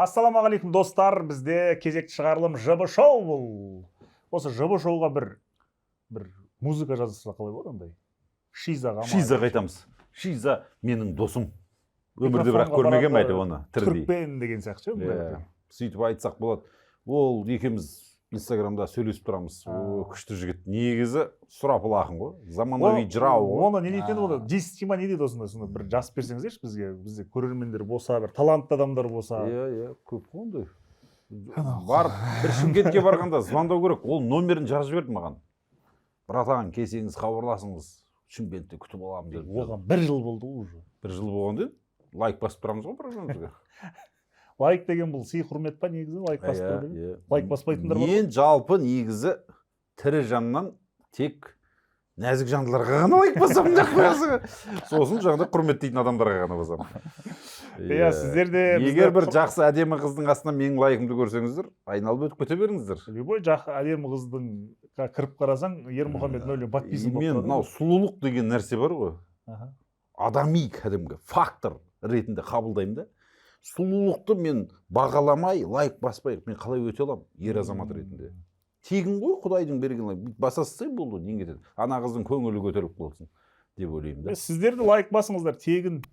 Ассалаумағалейкум достар, бізде кезекті шығарылым ЖБ шоу бұл. Осы ЖБ шоуға бір музыка жазылса қалай болады ондай? Шизаға айтамыз. Шиза менің досым. Өмірде бірақ көрмеген мәйді оны. Түрікпен деген сияқты. Сөйтіп айтсақ болады. Ол екеуміз Инстаграмда сөйлесіп тұрамыз. Күшті жігіт. Негізі сұрапыл ақын ғой. Заманауи жырау ғой. Оны не дейтін ол? Дистима не дейді осында? Соны бір жазып берсеңіздерші бізде көрермендер болса, бір талантты адамдар болса. Көп қонды. Барып, бір Шымкентке барғанда звондау керек. Ол номерін жазып жіберді маған. Братан, келсеңіз хабарласыңыз. Шымкентте күтіп аламын деді. Оған 1 жыл болды уже. 1 жыл болғанда лайк басып тұрамыз ғой программамызға. Лайк деген бұл сый құрмет па негізі? Лайк басып тұрды. Лайк баспайтындар бар. Мен жалпы негізі тірі жаннан тек нәзік жандыларға ғана лайк басамын деп қоясың. Сосын жаңағыдай құрметтейтін адамдарға ғана басамын. Сіздерде егер бір жақсы әдемі қыздың астынан менің лайкымды көрсеңіздер, айналып өтіп кете беріңіздер. Любой жақсы әдемі қыздың кіріп қарасаң, Ермұхамед нөлен подписан болып тұрады. Мен мынау сұлулық деген нәрсе бар ғой. Адами кәдімгі фактор ретінде қабылдаймын да. Сұлулықты мен бағаламай, лайк баспай, мен қалай өте аламын ер азамат ретінде. Тегін ғой Құдайдың берген лайк. Басасыз болды, нең кетеді. Ана қыздың көңілі көтеріліп қалсын деп ойлаймын да. Сіздерді лайк басыңыздар, тегін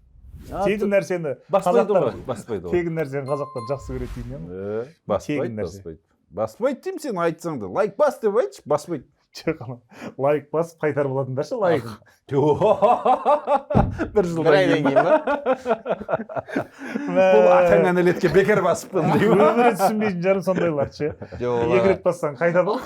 нәрсені баспайды. Тегін нәрсені қазақтар жақсы көреді дейін. Баспайды деймін, сен айтсаң да. Лайк бас деп айтшы, баспайды. Лайк басып қайтарып алатындаршы лайкын. Бір жылдан кейін ба? Бұл атаң әнелетке бекер басыппын деймін. Өмірі түсінбейтін жарым сондайларшы. 2 рет бассаң қайтады ғой.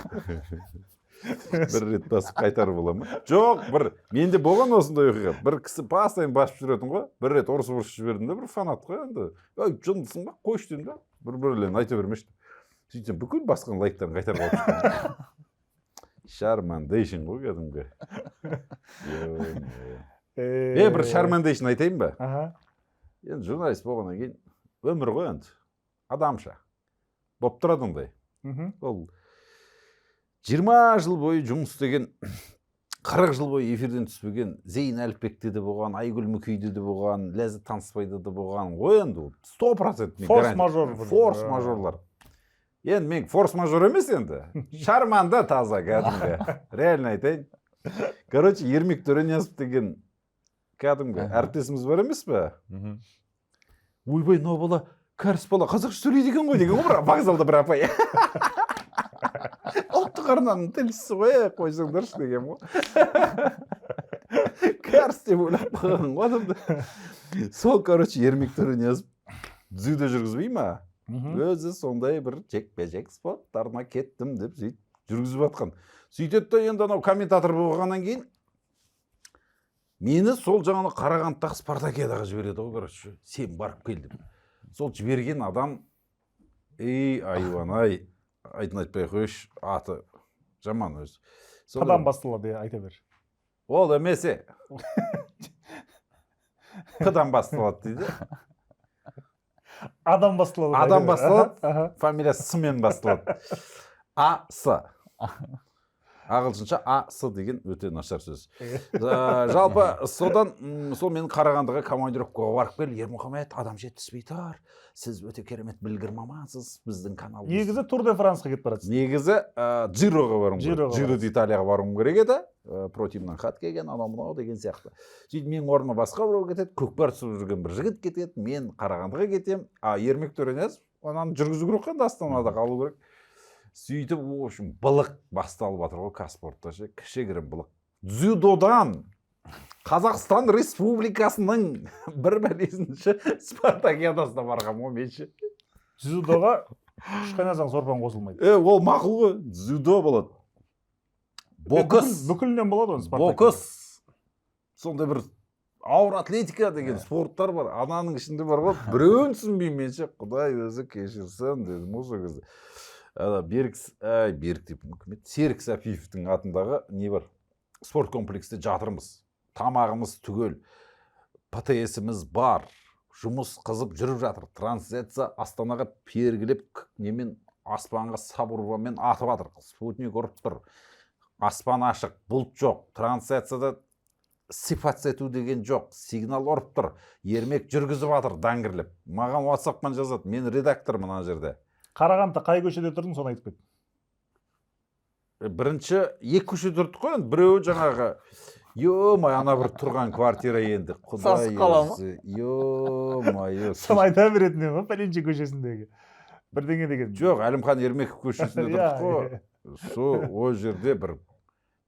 1 рет басып қайтарып бола ма? Жоқ, менде болған осындай оқиға. Бір кісі постоянно басып жүретін ғой. 1 рет ұрысып жібердім де, бір фанат қой енді. Ой, жындысың ба? Қойшы дедім да. Бір-бірлерін айта бермешті. Сөйтсем бүкіл басқан лайктарын қайтарып алып шықтым. Шармандейшн ғой кәдімгі. Бір шармандейшн айтайын ба? Енді журналист болғаннан кейін өмір ғой енді. Адамша. Боп тұрады ондай. Ол 20 жыл бойы жұмыс істеген, 40 жыл бойы эфирден түспеген, Зейін Әліпбекте де болған, Айгүл Мүкейде де болған, Ләззат Танысбайда да болған ғой енді. 100% форс-мажорлар. Енді мен форс-мажор емес енді. Шарманда таза кәдімгі. Реально айтайын. Короче, Ермек Төрениязов деген кәдімгі әріптесіміз бар емес пе? Ойбай, мынау бала кәріс бала қазақша сөйлейді екен ғой деген ғой, вокзалда бір апай. Ұлттық арнаның тілшісі ғой, қойсаңдаршы деген ғой. Кәріс деп ойлап қалған ғой адамды. Сол, короче, Ермек Төрениязов дзюдо жүргізбей ма? Өзі сондай бір жекпе-жек спорттарына кеттім деп жүргізіп жатқан. Сөйтеді енді анау комментатор болғаннан кейін мені сол жаңағы Қарағандыдағы Спартакиадаға жібереді ғой, короче. Сен барып кел деп. Сол жіберген адам, айуан-ай, айтын айтпай қойшы, аты жаман өзі. Қадан басталады, айта бер. Ол емесе. Қадан басталады дейді. Адам басталады, фамилиясы С-мен басталады. А-С. Ағылшынша А-С деген өте нашар сөз. Жалпы содан сол менің Қарағандыға командировкаға барып кел, Ермұхамед, адам жетіспей тұр. Сіз өте керемет білгір мамансыз, біздің каналымыз. Негізі Тур де Франсқа кетіп барасыз. Негізі Джироға баруым керек. Джиро d'Италияға баруым керек еді. Противнан хат келген, анау-мынау деген сияқты. Сөйтіп менің орныма басқа біреу кетеді, көкпар түсіріп жүрген бір жігіт кетеді, мен Қарағандыға кетем. Ермек Төрениязов, ананы жүргізу керек қой, Астанада қалу керек. Сөйтіп, в общем, былық басталып жатыр ғой Казспортта, кішігірім былық. Дзюдодан Қазақстан Республикасының бір бәлесінші Спартакиадасына барғам ғой менші. Дзюдоға кішкеназаң сорпан қосылмайды. Ол мақұл ғой, дзюдо болады. Бокс. Бүкілінен болады оны Спартакиада. Бокс. Сондай бір ауыр атлетика деген спорттар бар. Ананың ішінде бар ғой, біреуін түсінбеймін менші. Құдай өзі кешірсін дедім осы кезде. Серік Сәпиевтің атындағы не бар? Спорт комплексте жатырмыз. Тамағымыз түгел. ПТСіміз бар. Жұмыс қызып жүріп жатыр. Трансляция Астанаға пергілеп немен аспанға сабурбамен атып жатыр. Спутник ұрып тұр. Аспан ашық, бұлт жоқ. Трансляцияда сипатса ету деген жоқ, сигнал ұрып тұр, Ермек жүргізіп жатыр даңгірлеп. Маған WhatsApp-дан жазады, мен редактормын ана жерде. Қарағандыда қай көшеде тұрдың, соны айтып кет. Бірінші екі көшеде тұрдық қой, біреуі жаңағы ё-май, ана бір тұрған квартира енді. Сасық қала ма? Ё-май. Соны айта беретін ғой, пәленше көшесіндегі. Бірдеңе деген. Жоқ, Әлімхан Ермеков көшесінде тұрдық қой. Сол ол жерде бір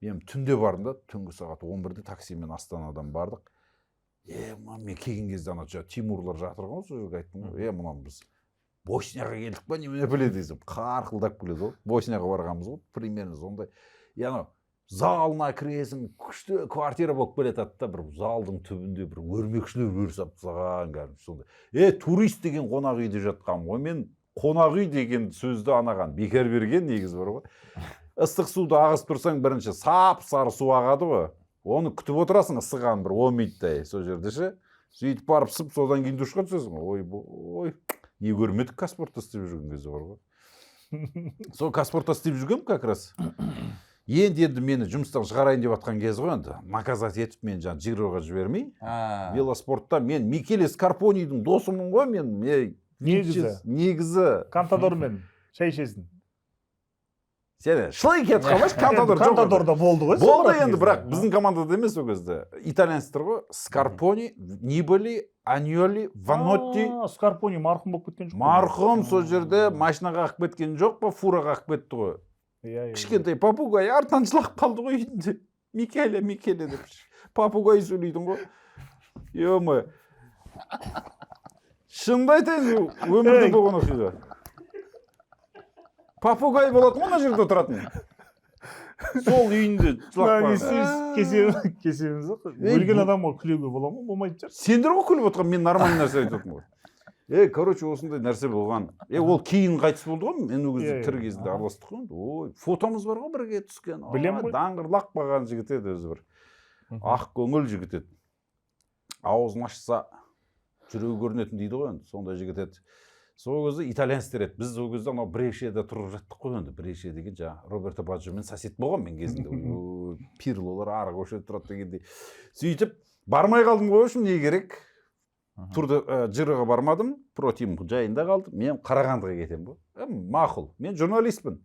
мен түнде бардым да, түнгі сағат 11-де таксимен Астанадан бардық. Мен келген кезде ана Тимурлар жатыр ғой, сол жерге айттым ғой. Мынау біз Боснияға келдік па, немене біледі десем, қарқылдап келеді ғой. Боснияға барғанбыз ғой, примерно сондай. Яғни залына кіресің, күшті квартира болып келетады да, бір залдың түбінде бір өрмекшілер өрсап тастаған кәдімгі сондай. Турист деген қонақ үйде жатқанмын ғой. Мен қонақ үй деген сөзді анаған бекер берген негізі бар ғой. Ыстық суды ағызып тұрсаң, бірінші сап-сары су ағады ғой. Оны күтіп отырасың ысыған бір 10 минуттай сол жерде ше. Сөйтіп барып сып, содан кейін душқа түсесің ғой. Ой, не көрмедік Қазспортта істеп жүрген кезде бар ғой. Сол Қазспортта істеп жүргем как раз. Енді мені жұмыстан шығарайын деп жатқан кез ғой енді. Наказать етіп мен жаңа Жироға жібермей. Велоспортта мен Микеле Скарпонидің досымын ғой мен. Негізі. Кантадормен шай ішесің. Сені шылай кетіп қалмайшы, Кантадорда болды ғой. Болды енді, бірақ біздің командада емес ол кезде. Итальянецтер ғой. Скарпони, Нибали, Аньоли, Ванотти. Скарпони марқұм болып кеткен жоқ. Марқұм сол жерде машинаға қақып кеткен жоқ па, фураға қақып кетті ғой. Кішкентай папугай артынан жылап қалды ғой үйінде. Микеле деп. Папугай сөйлейтін ғой. Ё-май. Шынымды айтайын, өмірде болған оқиға. Папугай болатын ғой, ана жерде отыратын. Сол үйінде жылап қалды. Кесеміз ғой. Өлген адам ғой, күлеуге бола ма? Болмайды шығар. Сендер ғой күліп отырған, мен нормальный нәрсе айтатын ғой. Короче, осындай нәрсе болған. Ол кейін қайтыс болды ғой, мен ол кезде тірі кезінде араластық қой. Ой, фотомыз бар ғой бірге түскен. Білем ғой. Даңғырлақ баған жігіт еді өзі бір. Ақ көңіл жігіт еді. Аузын ашса жүрегі көрінетін дейді ғой енді, сондай жігіт еді. Сол кезде итальянецтер еді. Біз ол кезде анау Брешияда тұрып жаттық қой енді. Брешия деген жаңа Роберто Баджомен сосед болған мен кезінде. Пирлолар арғы көшеде тұрады дегендей. Сөйтіп бармай қалдым ғой, үшін не керек? Турды Жироға бармадым, протим жайында қалдым. Мен Қарағандыға кетем ғой. Мақұл. Мен журналистпін.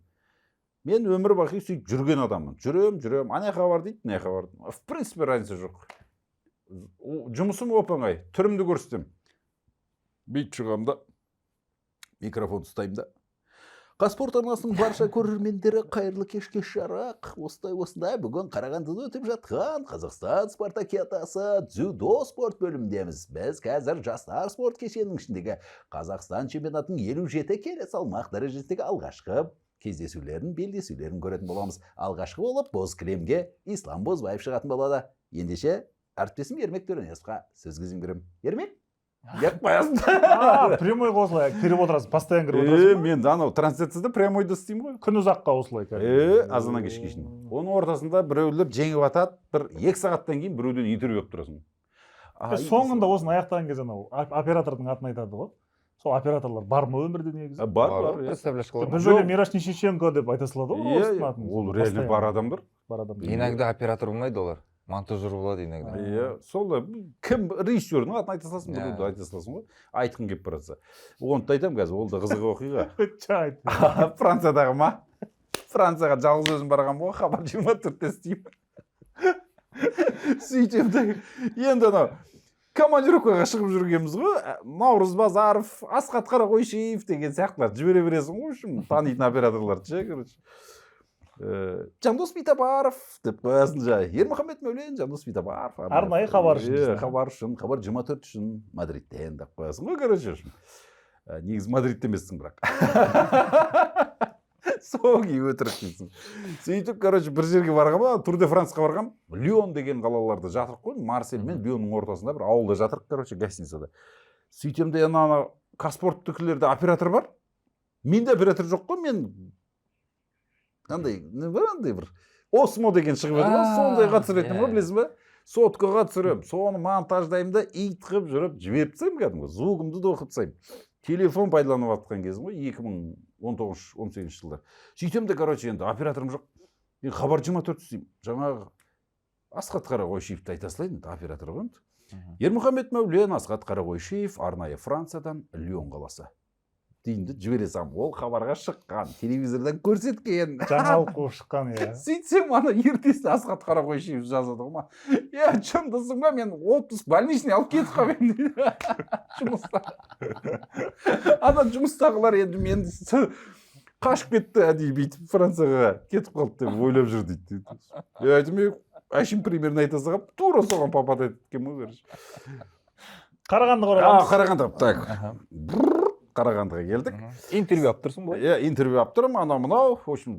Мен өмір бақи сөйтіп жүрген адаммын. Жүрем. Анаяққа бар дейді, мынаяққа бардым. В принципе, разница жоқ. Жұмысым оп-оңай. Түрімді көрсетем. Бүйтіп шығамын да. Микрофон ұстаймын да. Қазспорт арнасының барша көрермендері қайырлы кешке жарық. Осындай бүгін Қарағандыда өтіп жатқан Қазақстан спартакиадасы дзюдо спорт бөліміндеміз. Біз қазір жастар спорт кешенінің ішіндегі Қазақстан чемпионатының 57 келі салмақ дәрежесіндегі алғашқы кездесулерін, белдесулерін көретін боламыз. Алғашқы болып боз кілемге Ислам Бозбаев шығатын болады. Ендеше әріптесім Ермек Төренесовқа сөз кезім берем. Ермек? Деп қоясың. Прямой осылай кіріп отырасың, постоянно кіріп отырасың. Мен анау трансляцияда прямойды істеймін ғой. Күн ұзаққа осылай. Азаннан кешке шейін. Оның ортасында біреулер жеңіп атады, бір 2 сағаттан кейін біреуден интервью алып тұрасың. Соңында осыны аяқтаған кезде анау оператордың атын айтады ғой. Сол операторлар бар ма өмірде негізі? Бар. Представляшкалар. Бір жолы Мираш Нечиченко деп айта салады ғой. Ол реально бар адамдар. Иногда оператор болмайды олар. Монтажер болады иногда. Сол кім режиссердің атын айта саласың, біреуді айта саласың ғой. Айтқың келіп баратса. Оны да айтамын қазір, ол да қызық оқиға. Франциядағы ма? Францияға жалғыз өзім барған ғой, Хабар 24-те істеймін. Сөйтемді. Енді анау командировкаға шығып жүргенбіз ғой. Наурыз Базаров, Асқат Қарақойшиев деген сияқтылар жібере бересің ғой, үшін танитын операторларды ше, короче. Жандос Битабаров деп қоясың жай. Ермұхамед Мәулен, Жандос Битабаров. Арнайы хабар үшін. Хабар үшін, Хабар 24 үшін, Мадридтен деп қоясың ғой, короче. Негіз Мадридте емессің бірақ. Соңғы өтірік дейсің. Сөйтіп, короче, бір жерге барғам, Тур де Франсқа барғам. Лион деген қалаларда жатырық қой, Марсель мен Лионның ортасында бір ауылда жатырық, короче, гостиницада. Сөйтемде, ана Қазспорттікілерде оператор бар. Менде оператор жоқ қой, мен андай бір Осмо деген шығып еді ғой, сондайға түсіретінім ғой, білесің бе? Соткаға түсірем, соны монтаждаймын да ит қып жүріп жіберіп тастаймын кәдімгі, звугымды да оқып тастаймын. Телефон пайдаланып жатқан кезім ғой, 2019-18 жылдар. Сөйтем де, короче, енді операторым жоқ. Мен Хабар 24 істеймін. Жаңағы Асхат Қарақойшиевті айта салайын, оператор ғой. Ермұхамед Мәулен, Асхат Қарақойшиев, арнайы Франциядан Лион қаласы. Дейінді жібере сам, ол хабарға шыққан, телевизордан көрсеткен. Жаңалық болып шыққан, иә. Сөйтсем, ана ертесі Асхат Қарақойшиев жазады ма? Шындысың ба, мен отпуск больничный алып кетіп қалайын жұмыста. Ана жұмыстағылар енді мен қашып кетті, әдейі бүйтіп Францияға кетіп қалды деп ойлап жүр дейді. Айтым, әшім примерно айта салғам, тура соған попадает екен ғой, короче. Қарағанды қорғанымыз. Қарағанды, так. Қарағандыға келдік. Интервью алып тұрсың ба? Иә, интервью алып тұрмын, анау мынау, в общем,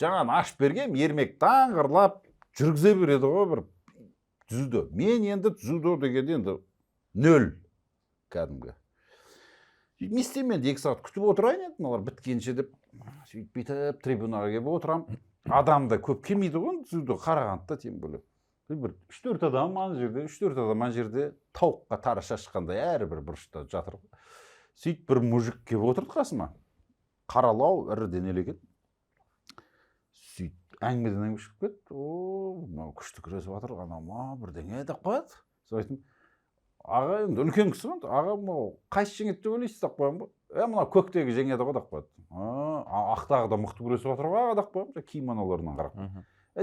жаңағы ашып бергем, Ермек таңғырлап жүргізе береді ғой бір дзюдо. Мен енді дзюдо дегенде енді 0 кәдімгі. Не істеймін енді 2 сағат күтіп отырайын енді, мыналар біткенше деп сөйтіп бүйтіп трибунаға келіп отырам. Адам да көп келмейді ғой дзюдо, Қарағандыда тем более. Бір 3-4 адам ана жерде, 3-4 адам ана жерде тауыққа тары шашқандай әрбір бұрышта жатыр. Сөйтіп бір мужик келіп отырды қасыма. Қаралау, ірі денелі екен. Сөйтіп әңгімеден әңгіме шығып кетті. Мынау күшті күресіп жатыр, анау бірдеңе деп қояды. Сол айтым, аға енді үлкен кісі ғой, аға мынау қайсы жеңеді деп ойлайсыз деп қоям ба? Мынау көктегі жеңеді ғой деп қояды. Ақтағы да мықты күресіп жатыр ғой аға деп қоям, кимоноларынан қарап.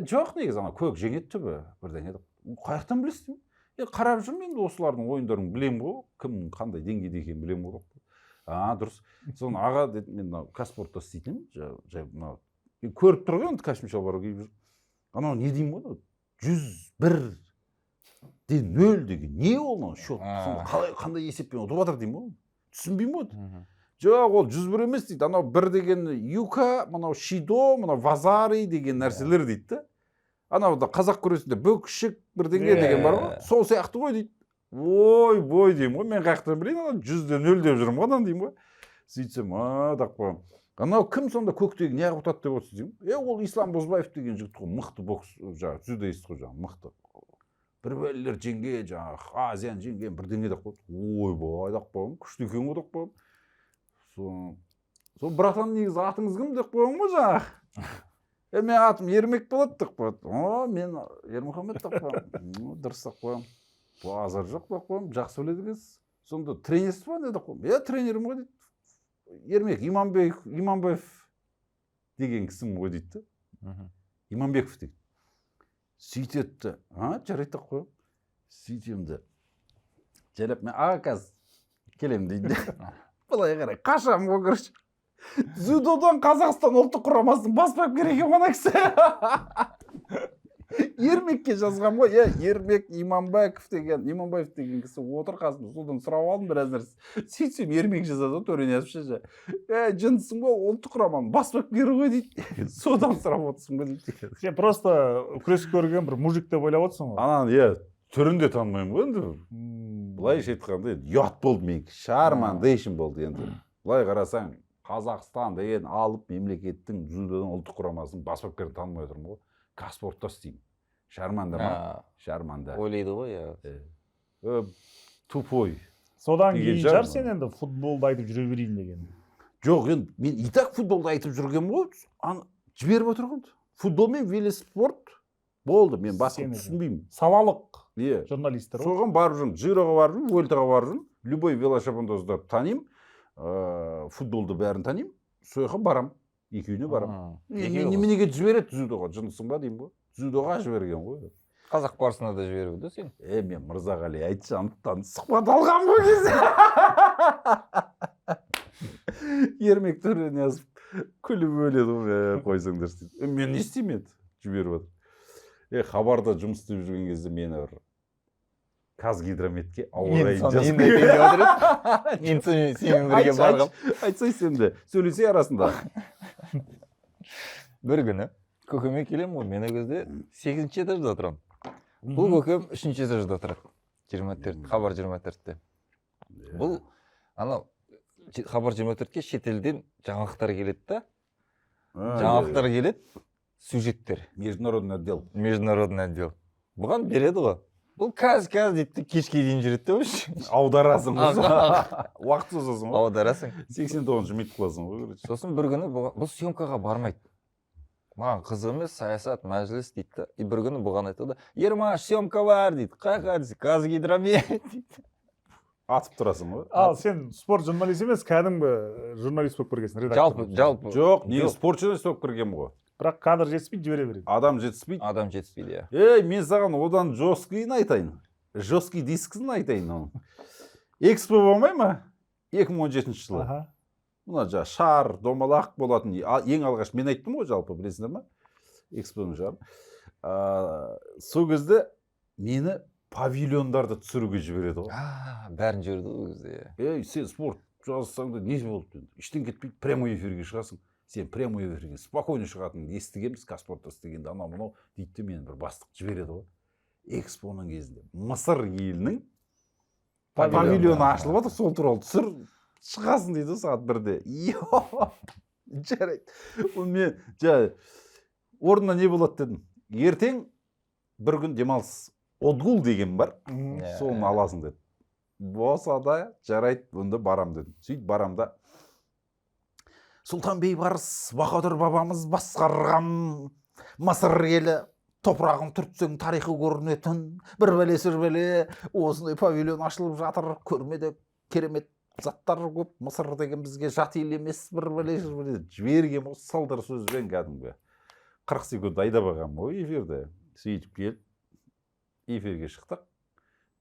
Жоқ негізі ана көк жеңеді түбі бірдеңе деп. Қаяқтан білесің? Қарап жүрмін енді осылардың ойындарын білем ғой, кім қандай деңгейде екенін білем ғой. Дұрыс. Соны аға деді, мен Қазспортта істейтінмін, жай мынау көріп тұр ғой енді костюм шалбар киіп жүр. Анау не деймін ғой, 101 де 0 деген не ол счет? Қандай есеппен ұтып жатыр деймін ғой. Түсінбеймін ғой. Жоқ, ол 101 емес дейді. Анау 1 деген юка, мынау шидо, мынау вазари деген нәрселер дейді. Анау да қазақ күресінде бөкшік бірдеңе деген бар ғой. Сол сияқты ғой дейді. Ой, бой деймін ғой, мен қаяқтан білейін, 100-де 0 деп жүрмін ғадан деймін ғой. Сөйтсем, так қоям. Анау кім сонда көктегі неғып ұтады деп отырсыз деймін. Ол Ислам Бозбаев деген жігіт қой, мықты бокс, жаңағы дзюдоист қой, жаңағы мықты. Бір бәлелер жеңген, жаңағы Азияны жеңген бірдеңе деп қойды. Ой, бой деп қоям, күшті екен ғой деп қоям. Сол братан негізі атыңыз кім деп қоям ғой жаңағы. Мен атым Ермек болады деп қояды. Мен Ермұхамед деп қоям. Дұрыс деп қоям. Базар жоқ деп қоям, жақсы біледі екенсіз. Сонда тренерсіз ба не деп қоям. Тренерім ғой дейді. Ермек Иманбаев деген кісім ғой дейді. Иманбеков дейді. Сөйтеді. Жарайды деп қоям. Сөйтемді. Жарап мен аға қазір келем дейді. Былай қарай, қашам ғой көрші. Дзюдодан Қазақстан ұлттық құрамасын баспап керек екен кісі. Ермекке жазғам ғой, Ермек Иманбаев деген кісі отыр қасымда, содан сұрап алдым біраз нәрсе. Сөйтсем Ермек жазады, төрене жазыпшы. Жындысың ғой, ұлттық құраманы баспап керек ғой дейді. Содан сұрап отырсың ғой дейді. Сен просто күресіп көрген бір мужик деп ойлап отырсың ғой. Анан, түрінде танымаймын ғой енді. Былайша айтқанда ұят болды менікі, шармандейшн болды енді. Былай қарасаң, Қазақстан деген алып мемлекеттің дзюдодан ұлттық құрамасын баспап керек танымай отырмын ғой. Қазспортта істеймін. Шарманда ма? Шарманда. Ойлайды ғой, Тупой. Содан кейін жар сен енді футболды айтып жүре берейін деген. Жоқ, енді мен и так футболды айтып жүргем ғой, жіберіп отыр ғой. Футбол мен велоспорт болды, мен басқа түсінбеймін. Салалық журналистер. Соған барып жүрмін, Джироға барып жүрмін, Vueltaға барып жүрмін, любой велошабандоздарды танимын, футболды бәрін танимын, сояққа барам. Екеуіне барам. Неменеге жібереді дзюдоға, жындысың ба деймін ғой. Дзюдоға жіберген ғой. Қазақ барысына да жіберіп сен. Мен Мырзағали айтшы, анықтан сұхбат алғам ғой кезде. Ермек төрене жазып, күліп өледі ғой, қойсаңдар істейді. Мен не істеймін еді, жіберіп отыр. Хабарда жұмыс істеп жүрген кезде мені бір Қазгидрометке ауа райын жазып мен сенімен бірге барғам. Айтсай сен де, сөйлесе арасында. Бір күні көкеме келем ғой, мен кезде 8-ші этажда отырам. Бұл көкем 3-ші этажда отырады. 24, хабар 24-те. Бұл анау хабар 24-ке шетелден жаңалықтар келеді да. Жаңалықтар келеді, сюжеттер. Международный отдел. Международный отдел. Бұған береді ғой. Бұл кәз дейді, кешке дейін жүреді де өші. Аударасың ғой. Уақыт созасың ғой. Аударасың. 89-шы мит қыласың ғой. Сосын бір күні бұл съемкаға бармайды. маған қызық емес, саясат, мәжіліс дейді да. И бір күні бұған айтады, Ермаш, съемка бар дейді. Қайқа десе, Қазгидромет дейді. Атып тұрасың ғой. Ал сен спорт журналист емес, кәдімгі журналист болып кіргенсің, редактор. Жалпы. Жоқ, не спорт журналист болып кіргенмін ғой. Бірақ кадр жетіспейді, жібере береді. Адам жетіспейді. Адам жетіспейді, иә. Мен саған одан жесткийін айтайын. Жесткий дискісін айтайын оның. Экспо болмай ма? 2017 жылы. Мына жаңа шар, домалақ болатын. Ең алғаш мен айттым ғой жалпы, білесіңдер ма? Экспоның шарын. Сол кезде мені павильондарды түсіруге жібереді ғой. Бәрін жіберді ол кезде. Сен спорт жазсаң да не болды? Іштен кетпейді, прямой эфирге шығасың. Сен прямой эфирге спокойно шығатыныңды естігенбіз, Қазспортта істегенде анау-мынау дейді де мені бір бастық жібереді ғой. Экспоның кезінде Мысыр елінің павильоны ашылып отыр, сол туралы түсір, шығасың дейді сағат 1-де. Жарайды. Мен орнына не болады дедім. Ертең бір күн демалыс Отгул деген бар, соны аласың деді. Болса да жарайды, онда барам дедім. Сөйтіп барамда Сұлтан Бейбарыс Баһадүр бабамыз басқарған Мысыр елі топырағын түртсең тарихы көрінетін бір бәле осындай павильон ашылып жатыр, көрмеде керемет заттар көп, Мысыр деген бізге жат ел емес, бір бәле жіберген осы салдар сөзбен кәдімгі 40 секунд айдап алғам ғой эфирде. Сөйтіп келіп эфирге шықтық,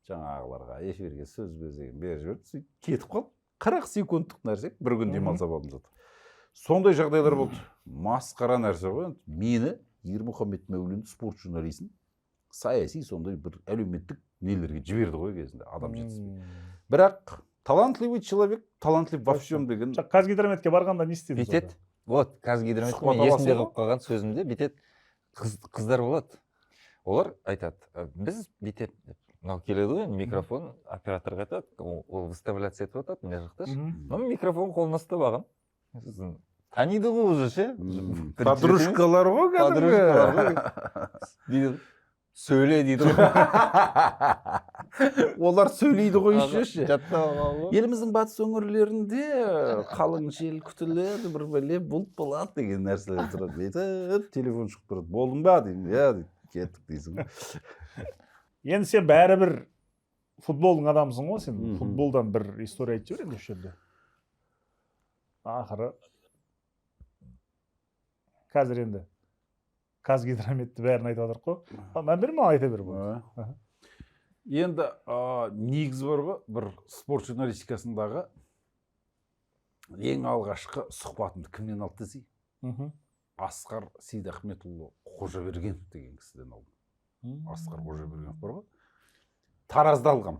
жаңағыларға эфирге сөз беріп жіберді, сөйтіп кетіп қалды. 40 секундтық нәрсе, бір күн демалса болдым заты. Сондай жағдайлар болды. Масқара нәрсе ғой. Мені Ермұхамед Мәуленов спорт журналистін саяси сондай бір әлеуметтік нелерге жіберді ғой кезінде, адам жетіспейді. Бірақ талантливый человек, талантлив во всем деген. Қазгидрометке барғанда не істеді? Бүйтеді. Вот, Қазгидрометке мен есімде қалып қалған сөзімде бүйтеді. Қыздар болады. Олар айтады, біз бүйтеді. Мынау келеді ғой, микрофон операторға айтады, ол выставляться етіп жатады, мына жақта. Микрофон қолына ұстап алған. Таниды ғой уже ше. Подружкалар ғой кәдімгі. Сөйле дейді ғой. Олар сөйлейді ғой ше. Еліміздің батыс өңірлерінде қалың жел күтіледі, бір бәле бұлт болады деген нәрселер тұрады. Бүйтіп телефон шығып тұрады. Болдың ба деймін. Я дейді, кеттік дейсің. Енді сен бәрібір футболдың адамсың ғой, сен футболдан бір история айтып жібер енді осы жерде. Ақыры қазір енді Қазгидрометті бәрін айтып жатырық қой. Мән берме, айта бер болды. Енді негіз бар ғой, бір спорт журналистикасындағы ең алғашқы сұхбатымды кімнен алды десей? Асқар Сейдахметұлы Қожабергенов деген кісіден алдым. Асқар Қожабергенов бар ғой. Таразда алғам.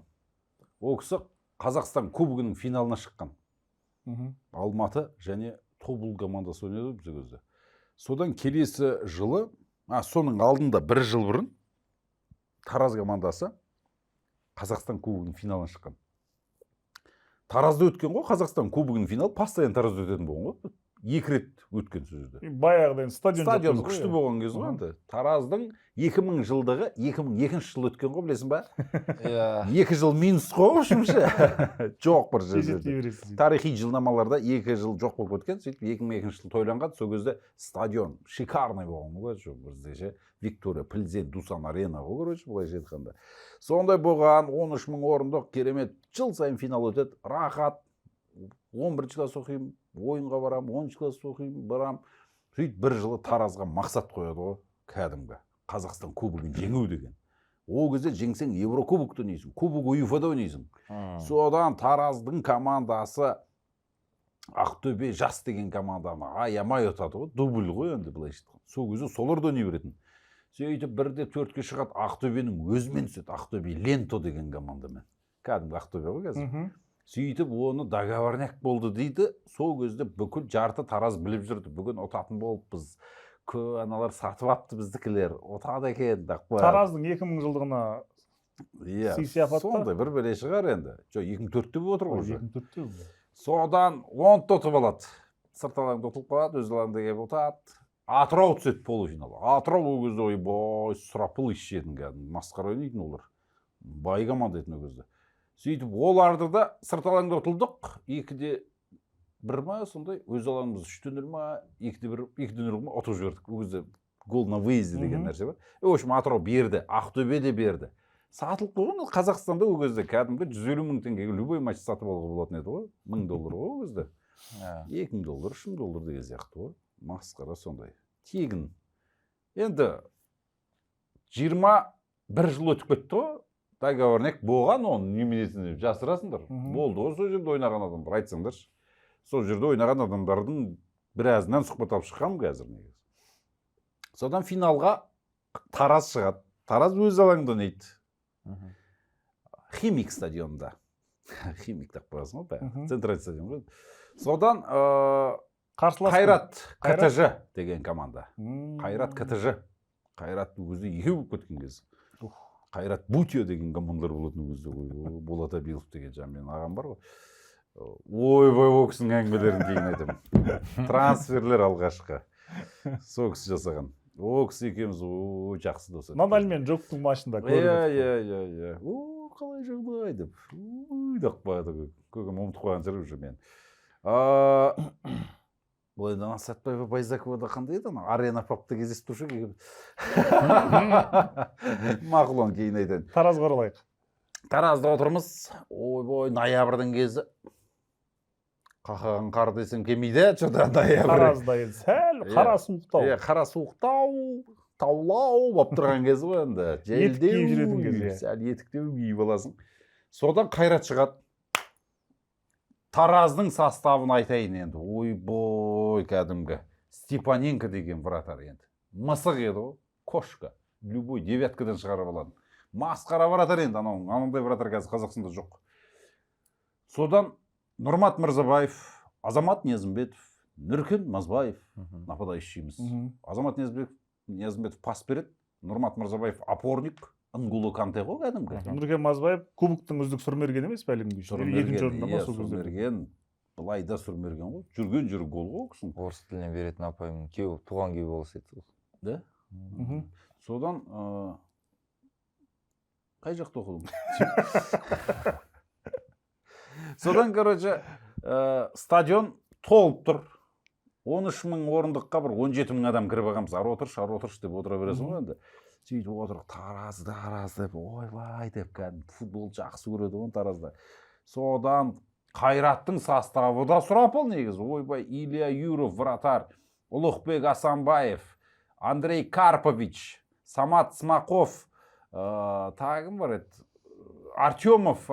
Ол кісі Қазақстан кубогының финалына шыққан. Алматы және Тобыл командасы ойнады бізде көзде. Содан келесі жылы, соның алдында бір жыл бұрын Тараз командасы Қазақстан кубогының финалына шыққан. Таразда өткен ғой, Қазақстан кубогының финал постоянно Таразда өтетін болған ғой. 2 рет өткен сөзді. Баяғыдан стадион күшті болған кез ғой енді. Тараздың 2000 жылдығы 2002 жыл өткен ғой, білесің ба? 2 жыл минус қой үшінші. Жоқ бір жерде. Тарихи жылнамаларда 2 жыл жоқ болып өткен, сөйтіп 2002 жыл тойланған, сол кезде стадион шикарный болған ғой, бізде ше Виктория Пльзен Дусан Арена ғой, короче, былайша айтқанда. Сондай болған 13 000 орындық керемет, жыл сайын финал өтеді, рахат. 11 класс оқимын, ойынға барам, 10 класс оқимын, барам. Сөйтіп бір жылы Таразға мақсат қояды ғой, кәдімгі Қазақстан кубогын жеңу деген. Ол кезде жеңсең Еврокубокты ойнайсың, кубок УЕФА-да ойнайсың. Содан Тараздың командасы Ақтөбе жас деген команданы аямай ұтады ғой, дубль ғой енді былайша айтқанда. Сол кезде солар да ойнай беретін. Сөйтіп 1-4-ке шығады, Ақтөбенің өзімен түседі, Ақтөбе Ленто деген командамен. Кәдімгі Ақтөбе ғой қазір. Сөйтіп оны договорняк болды дейді. Сол кезде бүкіл жарты Тараз біліп жүрді. Бүгін ұтатын болып біз аналар сатып апты біздікілер. Ұтады екен. Тараздың 2000 жылдығына сондай бір бәле шығар енді. Жоқ, 2004-те болып отыр ғой. 2004-те. Содан 10 ұтып алады. Сырт алаңда ұтылып қалады, өз алаңда келіп ұтады. Атырау түседі полуфинал. Атырау ол кезде ойбай сұрапыл ешетін кәдімгі. Масқара ойнайтын олар. Бай команда етін ол кезде. Сөйтіп оларды да сырт алаңда ұтылдық, 2-де бір ма сондай өз алаңымыз 3-1 ма 2-1 ма ұтып жібердік. Ол кезде гол на выезде деген нәрсе бар. В общем, Атырау берді, Ақтөбе де берді. Сатылып қойған Қазақстанда ол кезде кәдімгі 150 мың теңгеге любой матч сатып алуға болатын еді ғой. $1000 ғой ол кезде. $2000, $3000 деген сияқты ғой. Масқара сондай. Тегін. Енді 21 жыл өтіп кетті ғой. Договорник болған, оны неменесін жасырасыңдар. Болды ғой сол жерде ойнаған адамдар, айтсаңдаршы. Сол жерде ойнаған адамдардың біразынан сұхбат алып шыққанмын қазір негізі. Содан финалға Тараз шығады. Тараз өз алаңында ойнайды. Химик стадионында. Химик деп қоясың ғой, центральный стадион ғой. Содан Қайрат КТЖ деген команда. Қайрат КТЖ. Қайрат өзі екеу болып кеткен кез. Қайрат Бутио деген командалар болатын өзі. Болат Абилов деген менің ағам бар ғой. Ойбай, ол кісінің әңгімелерін кейін айтамын. Трансферлер алғашқы. Сол кісі жасаған. Ол кісі екеуміз жақсы дос. Надальмен жоқтың машында көрдік. Қалай жағдай деп. Деп қойды. Көкем ұмытып қойған жүріп жүр мен. Бұл енді Сәтбаева Байзакова да қандай еді? Арена папты кездесіп тұршы кейін. Мақұл, оны кейін айтайын. Таразға оралайық. Таразда отырмыз. Ойбой, ноябрьдің кезі. Қақаған қар десем келмейді, что-то ноябрь. Таразда енді сәл қара суықтау. Қара суықтау, таулау болып тұрған кезі ғой енді. Етік киіп жүретін кезі. Сәл етіктеу киіп аласың. Содан Қайрат шығады. Тараздың составын айтайын енді. Ойбой, кәдімгі. Степаненко деген вратар енді. Мысық еді ғой. Кошка. Любой девяткадан шығарып алады. Масқара вратар енді. Анандай вратар қазір Қазақстанда жоқ. Содан Нұрмат Мырзабаев, Азамат Ниязымбетов, Нұркен Мазбаев нападающийіміз. Азамат Ниязымбетов пас береді. Нұрмат Мырзабаев опорник. Нгулу Канте ғой кәдімгі. Нұркен Мазбаев кубоктың үздік сұрмерген емес пе әлемге? Сұрмерген, былай да сұрмерген ғой. Жүрген жүрі гол ғой кісің. Орыс тілінен беретін апайым туған кеу болса еді. Да? Содан қай жақта оқыдым? Содан, короче, стадион толып тұр. 13 мың орындыққа бір 17 мың адам кіріп ағамыз. Ары отыршы деп отыра бересің ғой енді. Сөйтіп отырып, Тараз деп, ойбай деп, футбол жақсы көреді ғой Таразда. Содан Қайраттың составы да сұрапыл негізі. Ойбай, Илья Юров, вратар, Ұлықбек Асанбаев, Андрей Карпович, Самат Смаков, тағым бар еді, Артемов,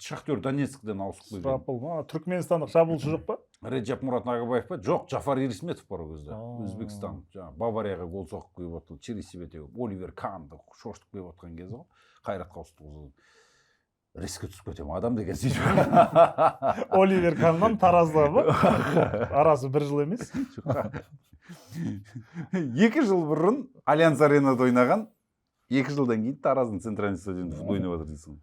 Шахтер Донецкден ауысып келген. Сұрапыл ма? Түркменстандық шабуылшы жоқ па? Реджеп Мурат Нағыбаев па? Жоқ, Джафар Ирисметов бар ол кезде. Өзбекстан. Баварияға гол соғып қойып отыр. Чересебе теуіп, Оливер Канды шошытып қойып отқан кезі ғой. Қайратқа ауысты. Рискі түсіп кетем, адам деген сөйтіп. Оливер Каннан Таразда ба? Арасы 1 жыл емес. 2 жыл бұрын Альянс Аренада ойнаған, 2 жылдан кейін Тараздың центральный стадионында футбол ойнап жатыр дейсің.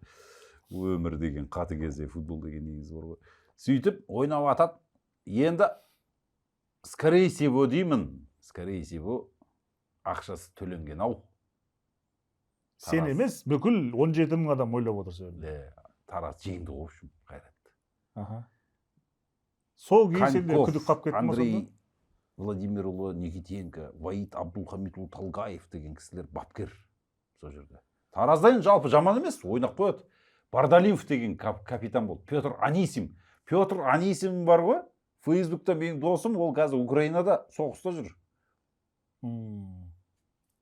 Өмір деген қаты кезде футбол деген негізі бар ғой. Сөйтіп ойнап атады. Енді скорее всего деймін. Скорее всего ақшасы төленген ау. Сен емес, бүкіл 17 мың адам ойлап отырса. Тараз жеңді ғой үшін Қайрат. Сол кейсенде күдік қап кетті ма? Андрей Владимирұлы Никитенко, Ваид Абдулхамидұлы Талгаев деген кісілер бапкер сол жерде. Тараздан жалпы жаман емес, ойнап қояды. Бардалимов деген капитан болды. Петр Анисим бар ғой. Фейсбукта менің досым, ол қазір Украинада соғыста жүр.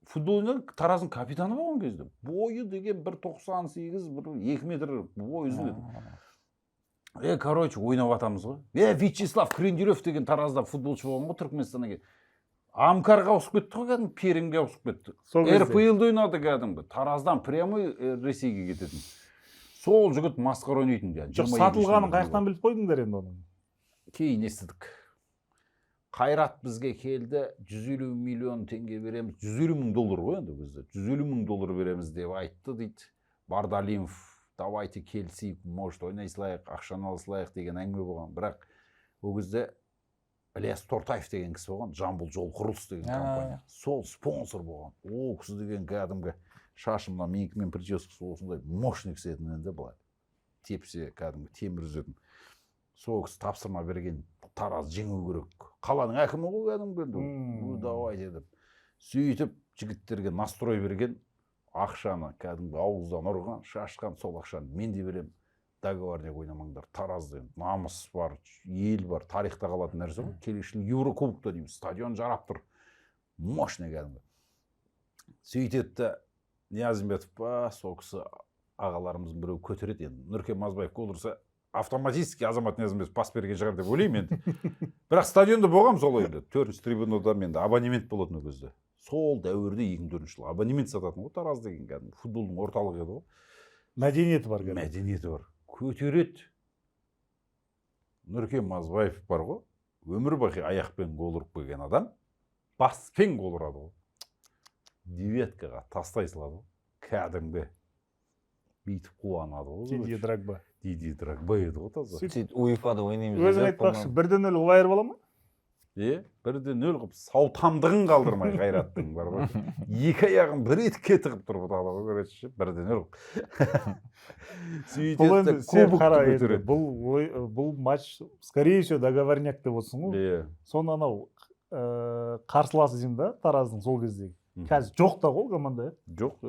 Футбол ойнады, Тараздың капитаны болған кезде. Бойы деген 1.98, 2 метр бой үзіледі. Короче, ойнап атамыз ғой. Вячеслав Крендюрев деген Таразда футболшы болған ғой, Түркменстанға келді. Амкарға ауысып кетті ғой, кәдімгі Пермге ауысып кетті. РПЛ-де ойнады кәдімгі. Тараздан прямой Ресейге кететін. Сол жігіт масқара ойнайтын. Жоқ, сатылғанын қаяқтан біліп қойдыңдар енді оның? Кейін естідік. Қайрат бізге келді, 150 миллион теңге береміз. 150 мың доллар ғой енді бізде. 150 мың доллар береміз деп айтты дейді. Бардалимов, давайте келсейік, может ойнай салайық, ақшаны ала салайық деген әңгіме болған. Бірақ ол кезде Ілияс Тортаев деген кісі болған, Жамбыл жол құрылыс деген компания. Сол спонсор болған. Ол кісі деген кәдімгі шашымнан менікімен прическасы осындай мощный кісі еді енді былай. Тепсе кәдімгі темір үзетін. сол кісі тапсырма берген, Тараз жеңу керек, қаланың әкімі ғой кәдімгі, давай деді. Сөйтіп жігіттерге настрой берген, ақшаны кәдімгі ауыздан ұрған, шашқан, сол ақшаны мен де берем, договорняк ойнамаңдар, Таразда намыс бар, ел бар, тарихта қалатын нәрсе ғой. Келесі жылы Еврокубокта дейміз, стадион жарап тұр, мощный кәдімгі. Сөйтеді, Ниязымбетов па, сол кісі ағаларымыздың біреу көтереді, енді Нұркен Мазбаев гол ұрса, автоматически Азамат Ниязымбетов пас берген шығар деп ойлаймын енді. Бірақ стадионда болғам сол енді, 4-ші трибунада менде абонемент болатын ол кезде. Сол дәуірде 2004 жылы абонемент сататын ғой, Тараз деген кәдімгі футболдың орталығы еді ғой. Мәдениеті бар. Мәдениеті бар. Көтереді. Нұркен Мазбаев бар ғой, өмір бақи аяқпен гол ұрып келген адам, баспен гол ұрады ғой. Деветкаға тастай салады ғой. Кәдімгі. Бүйтіп қуанады ғой. Дидье Дрогба. Дидье Дрогба еді ғой таза. Сөйтіп УЕФА-да ойнаймыз. Өзің айтпақшы, 1-0 ұлайыр бола ма? 1-0 қылып, сау тамдығын қалдырмай Қайраттың бар ғой. Екі аяғын бір етке тығып тұрып алады ғой, көресіз, 1-0 қылып. Сөйтеді, кубокты көтереді. Бұл матч, скорее всего, договорняк деп отырсың ғой. Соны анау қарсыласы деймін да, Тараздың сол кездегі. Қазір жоқ та ғой команда. Жоқ.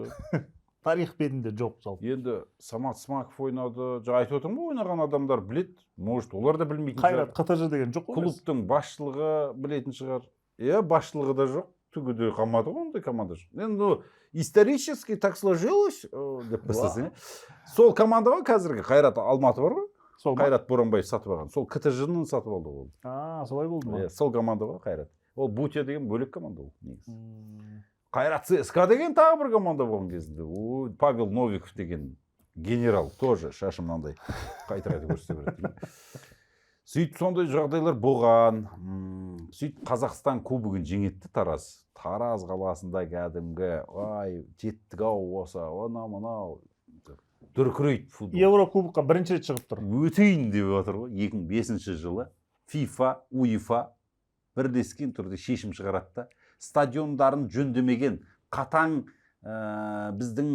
Тарих бетінде жоқ жалпы. Енді Самат Смаков ойнады, жаңа айтып отырмын ғой, ойнаған адамдар біледі, может, олар да білмейтін шығар. Қайрат КТЖ деген жоқ қой. Клубтың басшылығы білетін шығар. Басшылығы да жоқ, түгі де қалмады ғой, ондай команда жоқ. Енді исторически так сложилось деп бастасың. Сол команда ғой қазіргі Қайрат Алматы бар ғой. Қайрат Боранбаев сатып алған. Сол КТЖ-ны сатып алды ол. Солай болды ма? Сол команда ғой Қайрат. Ол Бутия деген бөлек команда ол негізі. Қайрат ЦСКА деген тағы бір команда болған кезінде. Павел Новиков деген генерал тоже шашы мынандай қайта көрсете береді. Сөйтіп сондай жағдайлар болған. Сөйтіп Қазақстан кубогын жеңетті Тараз. Тараз қаласында кәдімгі, жеттік ау осы, мынау дүркірейді футбол. Еврокубокқа бірінші рет шығып тұр. Өтейін деп отыр ғой. 2005 жылы FIFA, УЕФА бірлескен түрде шешім шығаратты. Стадиондарын жөндемеген, қатаң біздің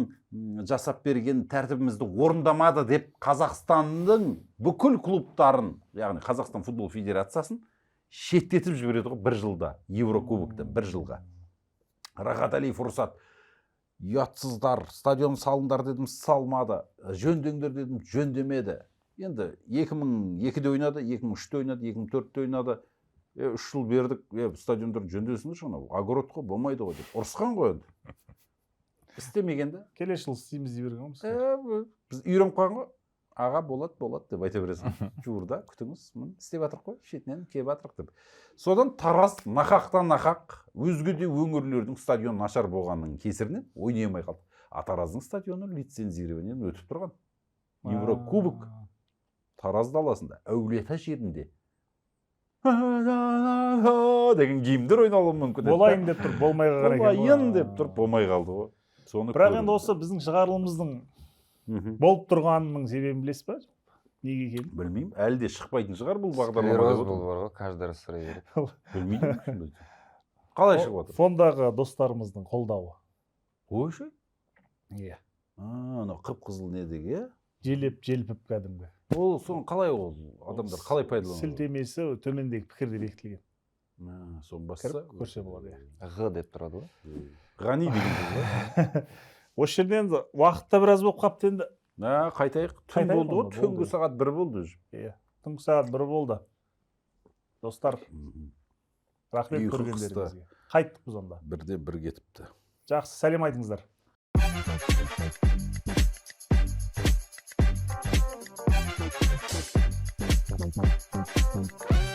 жасап берген тәртібімізді орындамады деп Қазақстанның бүкіл клубтарын, яғни Қазақстан футбол федерациясын шеттетіп жібереді ғой бір жылда, Еврокубоктан бір жылға. Рахат Алиев ұрсат, ұятсыздар, стадион салыңдар дедім, салмады, жөндеңдер дедім, жөндемеді. Енді 2002-де ойнады, 2003-де ойнады, 2004-де ойнады. 3 жыл бердік, стадиондарын жөндесіңдер шына, огород қой, болмайды ғой деп. Ұрысқан ғой енді. Істемегенде. Келесі жыл істейміз дей берген ғой. Біз үйреніп қалған ғой. Аға болады деп айта бересің. Жуырда күтіңіз, істеп жатырық қой, шетінен келіп жатырық деп. Содан Тараз нақақтан нақақ, өзге де өңірлердің стадион нашар болғанның кесірінен ойнай алмай қалды. Тараздың стадионы лицензированиеден өтіп тұрған. Еврокубок Тараз даласында, Әулиеата жерінде деген гимндер ойналуы мүмкін. Болайын деп тұр, болмай қалған екен. Болайын деп тұр, болмай қалды ғой. Бірақ енді осы біздің шығарылымыздың болып тұрғанының себебін білесіз ба? Неге екенін? Білмеймін. Әлі де шықпайтын шығар бұл бағдарлама. Склероз бұл бар ғой, каждый раз сұрай береді. Білмеймін. Қалай шығып отыр? Фондағы достарымыздың қолдауы. Ойшы? Иә. Анау қып-қызыл не деге? Желпіп кәдімгі. Ол соны қалай ол адамдар қалай пайдаланады? Сілтемесі төмендегі пікірде бекітілген. Соны басса көрсе болады. Г деп тұрады ғой. Ғани деген ғой. Осы жерден уақытта біраз болып қапты енді. Қайтайық. Түн болды ғой, түнгі сағат 1 болды. Иә, түнгі сағат 1 болды. Достар, рахмет көргендеріңізге. Қайттық біз онда. Бірде бір кетіпті. Жақсы, сәлем айтыңыздар. Thank you.